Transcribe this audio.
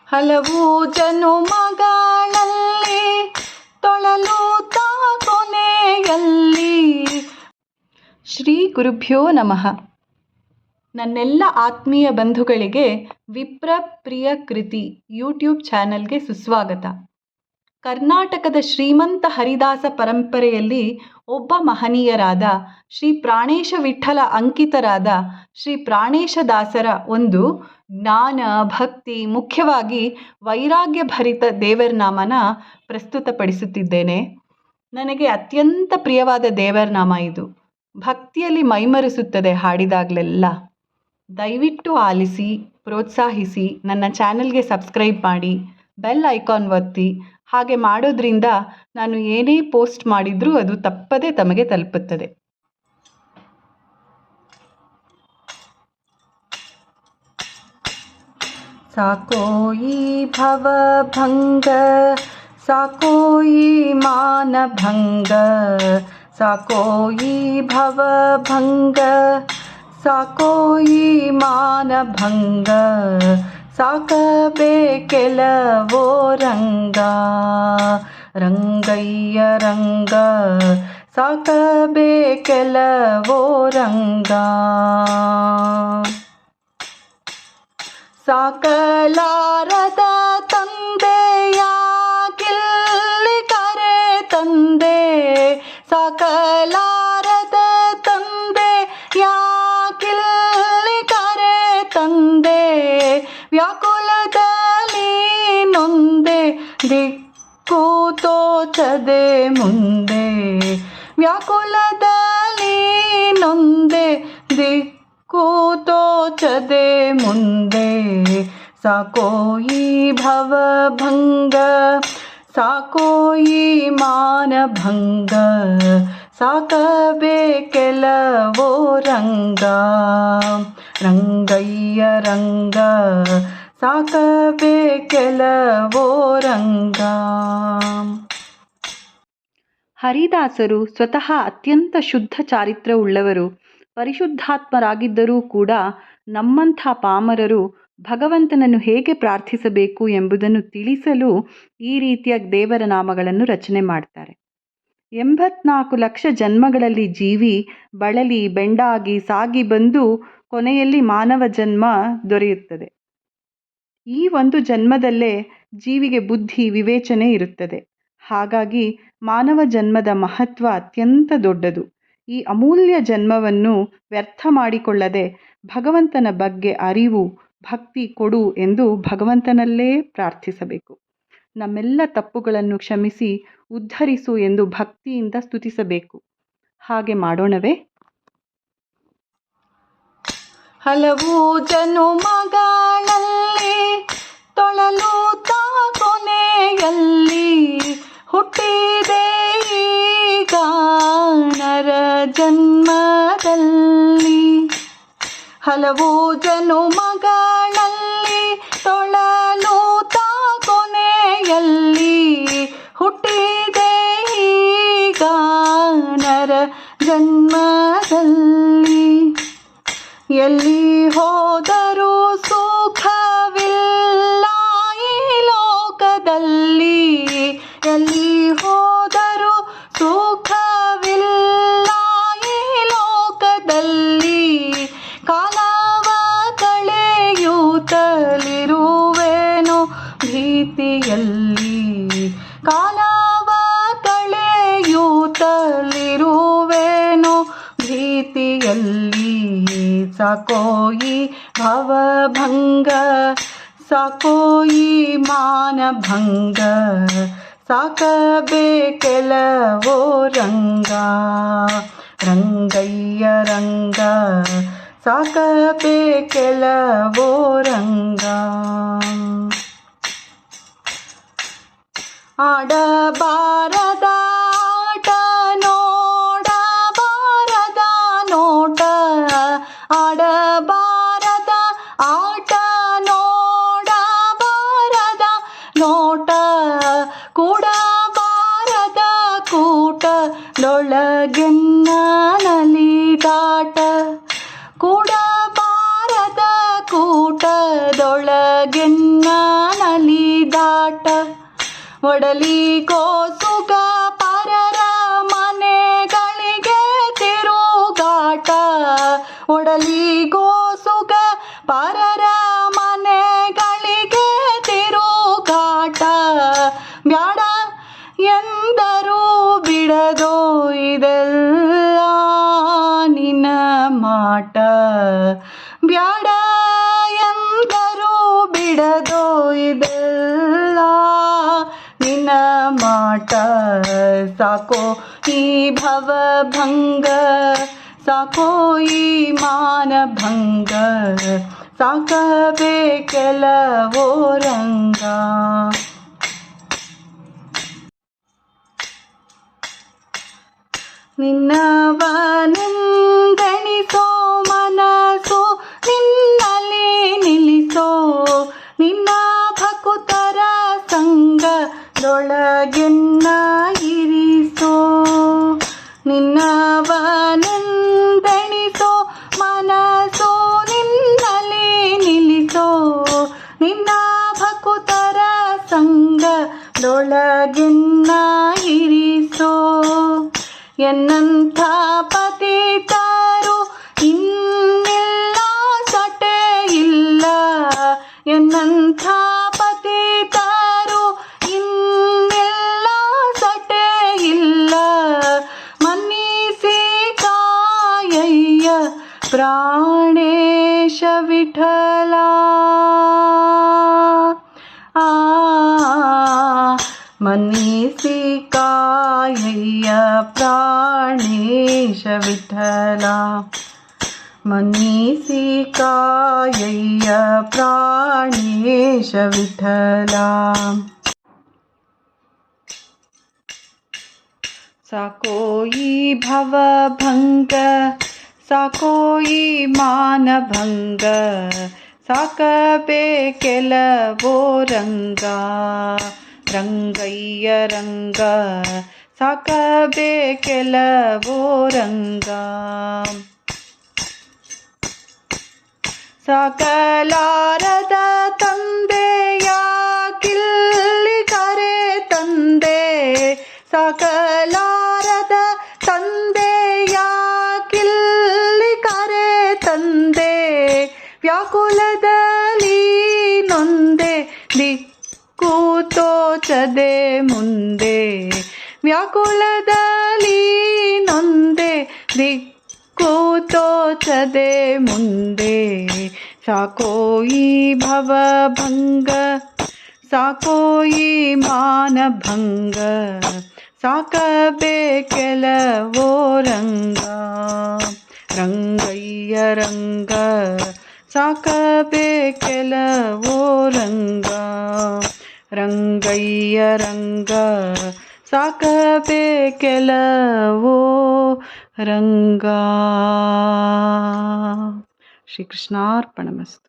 ಹಲವು ಜನುಮಗಳಲ್ಲಿ ತೊಳಲುತ್ತಾ ಕೊನೆಯಲ್ಲಿ. ಶ್ರೀ ಗುರುಭ್ಯೋ ನಮಃ. ನನ್ನೆಲ್ಲ ಆತ್ಮೀಯ ಬಂಧುಗಳಿಗೆ ವಿಪ್ರ ಪ್ರಿಯ ಕೃತಿ ಯೂಟ್ಯೂಬ್ ಚಾನಲ್ಗೆ ಸುಸ್ವಾಗತ. ಕರ್ನಾಟಕದ ಶ್ರೀಮಂತ ಹರಿದಾಸ ಪರಂಪರೆಯಲ್ಲಿ ಒಬ್ಬ ಮಹನೀಯರಾದ ಶ್ರೀ ಪ್ರಾಣೇಶ ವಿಠಲ ಅಂಕಿತರಾದ ಶ್ರೀ ಪ್ರಾಣೇಶದಾಸರ ಒಂದು ಜ್ಞಾನ, ಭಕ್ತಿ, ಮುಖ್ಯವಾಗಿ ವೈರಾಗ್ಯ ಭರಿತ ದೇವರ ನಾಮನ ಪ್ರಸ್ತುತಪಡಿಸುತ್ತಿದ್ದೇನೆ. ನನಗೆ ಅತ್ಯಂತ ಪ್ರಿಯವಾದ ದೇವರ ನಾಮ ಇದು. ಭಕ್ತಿಯಲ್ಲಿ ಮೈಮರೆಸುತ್ತದೆ ಹಾಡಿದಾಗಲೆಲ್ಲ. ದಯವಿಟ್ಟು ಆಲಿಸಿ, ಪ್ರೋತ್ಸಾಹಿಸಿ, ನನ್ನ ಚಾನಲ್ಗೆ ಸಬ್ಸ್ಕ್ರೈಬ್ ಮಾಡಿ, ಬೆಲ್ ಐಕಾನ್ ಒತ್ತಿ. ಹಾಗೆ ಮಾಡೋದ್ರಿಂದ ನಾನು ಏನೇ ಪೋಸ್ಟ್ ಮಾಡಿದರೂ ಅದು ತಪ್ಪದೆ ತಮಗೆ ತಲುಪುತ್ತದೆ. ಸಾಕೋ ಈ ಭವಭಂಗ, ಸಾಕೋ ಈ ಮಾನಭಂಗ, ಸಾಕೋ ಈ ಭವಭಂಗ, ಸಾಕೋ ಈ ಮಾನಭಂಗ, ಸಾಕಬೇಕೆಲವೋ ರಂಗ, ರಂಗಯ್ಯ ರಂಗ, ಸಾಕಬೇಕೆಲವೋ ರಂಗ. ಸಾಕಲಾರದ ತಂದೆಯ ಕಿಲ್ಲಿ ಕರೆ ತಂದೆ, ಸಾಕಲಾರದ ತಂದೆ ಯಾಕಿಲ್ಲಿ ಕರೆ ತಂದೆ, ವ್ಯಾಕುಲದಲ್ಲಿ ನೊಂದೆ ದಿಕ್ಕು ತೋಚದೆ ಮುಂದೆ, ವ್ಯಾಕುಲದಲ್ಲಿ ನೊಂದೆ ದಿಕ್ಕು ತೋಚದೆ ಮುಂದೆ. ಸಾಕೋ ಈ ಭವಭಂಗ, ಸಾಕೋ ಈ ಮಾನಭಂಗ, ಸಾಕಬೇಕೆಲವೋ ರಂಗ, ರಂಗಯ್ಯ ರಂಗ, ಸಾಕಬೇಕೆಲವೋ ರಂಗ. ಹರಿದಾಸರು ಸ್ವತಃ ಅತ್ಯಂತ ಶುದ್ಧ ಚಾರಿತ್ರ್ಯವುಳ್ಳವರು. ಪರಿಶುದ್ಧಾತ್ಮರಾಗಿದ್ದರೂ ಕೂಡ ನಮ್ಮಂಥ ಪಾಮರರು ಭಗವಂತನನ್ನು ಹೇಗೆ ಪ್ರಾರ್ಥಿಸಬೇಕು ಎಂಬುದನ್ನು ತಿಳಿಸಲು ಈ ರೀತಿಯ ದೇವರ ನಾಮಗಳನ್ನು ರಚನೆ ಮಾಡ್ತಾರೆ. 84 ಲಕ್ಷ ಜನ್ಮಗಳಲ್ಲಿ ಜೀವಿ ಬಳಲಿ ಬೆಂಡಾಗಿ ಸಾಗಿ ಬಂದು ಕೊನೆಯಲ್ಲಿ ಮಾನವ ಜನ್ಮ ದೊರೆಯುತ್ತದೆ. ಈ ಒಂದು ಜನ್ಮದಲ್ಲೇ ಜೀವಿಗೆ ಬುದ್ಧಿ, ವಿವೇಚನೆ ಇರುತ್ತದೆ. ಹಾಗಾಗಿ ಮಾನವ ಜನ್ಮದ ಮಹತ್ವ ಅತ್ಯಂತ ದೊಡ್ಡದು. ಈ ಅಮೂಲ್ಯ ಜನ್ಮವನ್ನು ವ್ಯರ್ಥ ಮಾಡಿಕೊಳ್ಳದೆ ಭಗವಂತನ ಬಗ್ಗೆ ಅರಿವು, ಭಕ್ತಿ ಕೊಡು ಎಂದು ಭಗವಂತನಲ್ಲೇ ಪ್ರಾರ್ಥಿಸಬೇಕು. ನಮ್ಮೆಲ್ಲ ತಪ್ಪುಗಳನ್ನು ಕ್ಷಮಿಸಿ ಉದ್ಧರಿಸು ಎಂದು ಭಕ್ತಿಯಿಂದ ಸ್ತುತಿಸಬೇಕು. ಹಾಗೆ ಮಾಡೋಣವೇ? ಹಲವು ಜನುಮಗಳಲ್ಲಿ ತೊಳಲುತ್ತಾ ಕೊನೆಯಲ್ಲಿ ಹುಟ್ಟಿದೆ ಈಗ ನರ ಜನ್ಮದಲ್ಲಿ. ಹಲವು ಜನುಮಗಳಲ್ಲಿ ತೊಳಲುತ್ತಾ ಕೊನೆಯಲ್ಲಿ ಹುಟ್ಟಿದೆ ಈಗ ನರ ಜನ್ಮದಲ್ಲಿ. ಎಲ್ಲಿ ಹೋದರೂ ಸುಖವಿಲ್ಲ ಈ ಲೋಕದಲ್ಲಿ, ಎಲ್ಲಿ ಹೋದರೂ ಸುಖವಿಲ್ಲ ಈ ಲೋಕದಲ್ಲಿ. ಕಾಲವ ಕಳೆಯುತ್ತಲಿರುವೆನೋ ಭೀತಿಯಲ್ಲಿ, ಕಾಲವ ಕಳೆಯುತ್ತಲಿರುವೆನೋ ಭೀತಿಯಲ್ಲಿ. ಸಾಕೋ ಈ ಭವಭಂಗ, ಸಾಕೋ ಈ ಮಾನಭಂಗ, ಸಾಕಬೇಕೆಲವೋ ರಂಗ, ರಂಗಯ್ಯ ರಂಗ, ಸಾಕಬೇಕೆಲವೋ ರಂಗ. ಆಡಬಾರದ ಆಟ ನೋಡಬಾರದ ನೋಟ, ಆಡಬಾರದ ಆಟ ನೋಡಬಾರದ ನೋಟ, ಕೂಡಬಾರದ ಕೂಟದೊಳಗೆನ್ನ ನಲಿದಾಟ, ಕೂಡಬಾರದ ಕೂಟದೊಳಗೆನ್ನ ನಲಿದಾಟ. ಒಡಲಿಗೋ ಸುಖ ಪರರ ಮನೆಗಳಿಗೆ ತಿರುಗಾಟ. ಒಡಲಿಗೋ ಸುಖ ಪರರ ಮನೆಗಳಿಗೆ ತಿರುಗಾಟ. ಬ್ಯಾಡ ಎಂದರೂ ಬಿಡದೋ ಇದೆಲ್ಲ ನಿನ್ನ ಮಾಟ. ಬ್ಯಾಡ ಎಂದರೂ ಬಿಡದೋ ಇದೆಲ್ಲ ನಿನ್ನ ಮಾಟ. ಸಾಕೋ ಈ ಭವಭಂಗ, ಸಾಕೋ ಈ ಮಾನಭಂಗ, ಸಾಕಬೇಕೆಲವೋ ರಂಗ. ನಿನ್ನವನೆಂದೆಣಿಸೋ ಮನಸ್ಸು ನಿನ್ನಲ್ಲಿ ನಿಲ್ಲಿಸೋ. ನಿನ್ನ ಭಕುತರ ಸಂಗದೊಳಗೆನ್ನ ಇರಿಸೋ. ನಿನ್ನವನೆಂದೆಣಿಸೋ ಮನಸ್ಸು ನಿನ್ನಲ್ಲಿ ನಿಲ್ಲಿಸೋ. ನಿನ್ನ ಭಕುತರ ಸಂಗದೊಳಗೆನ್ನ ಇರಿಸೋ. ಎನ್ನಂಥ ಪತಿತರು ಇನ್ನಿಲ್ಲ ಸಟೆ ಇಲ್ಲ. ಎನ್ನಂಥ ಪತಿತರು ಇನ್ನಿಲ್ಲ ಸಟೆ ಇಲ್ಲ. ಮನ್ನಿಸಿ ಕಾಯಯ್ಯ ಪ್ರಾಣೇಶ ವಿಠಲ. ಮನ್ನಿಸಿ ಕಾಯಯ್ಯ ಪ್ರಾಣೇಶ ವಿಠಲ. ಮನ್ನಿಸಿ ಕಾಯಯ್ಯ ಪ್ರಾಣೇಶ ವಿಠಲ. ಸಾಕೋ ಈ ಭವಭಂಗ, ಸಾಕೋ ಈ ಮಾನಭಂಗ, ಸಾಕಬೇಕೆಲವೋ ರಂಗ. ರಂಗಯ್ಯ ರಂಗ ಸಾಕಬೇಕೆಲವೋ ರಂಗ. ಸಾಕಲಾರದ ತಂದೆಯಾಗಿಲ್ಲಿ ಕರೆ ತಂದೆ. ಸಾಕಲಾರದ ತಂದೆಯಾಗಿಲ್ಲಿ ಕರೆ ತಂದೆ. ವ್ಯಾಕುಲದಲ್ಲಿ ನೊಂದೆ ದಿಕ್ಕು ತೋಚದೆ ಮುಂದೆ. ವ್ಯಾಕುಲದಲ್ಲಿ ನೊಂದೆ ದಿಕ್ಕು ತೋಚದೆ ಮುಂದೆ. ಸಾಕೋ ಈ ಭವಭಂಗ, ಸಾಕೋ ಈ ಮಾನಭಂಗ, ಸಾಕಬೇಕೆಲವೋ ರಂಗ. ರಂಗಯ್ಯ ರಂಗ ಸಾಕಬೇಕೆಲವೋ ರಂಗ. ರಂಗಯ್ಯ ರಂಗ ಸಾಕಬೇಕೆಲವೋ ರಂಗ. ಶ್ರೀ ಕೃಷ್ಣಾರ್ಪಣಮಸ್ತು.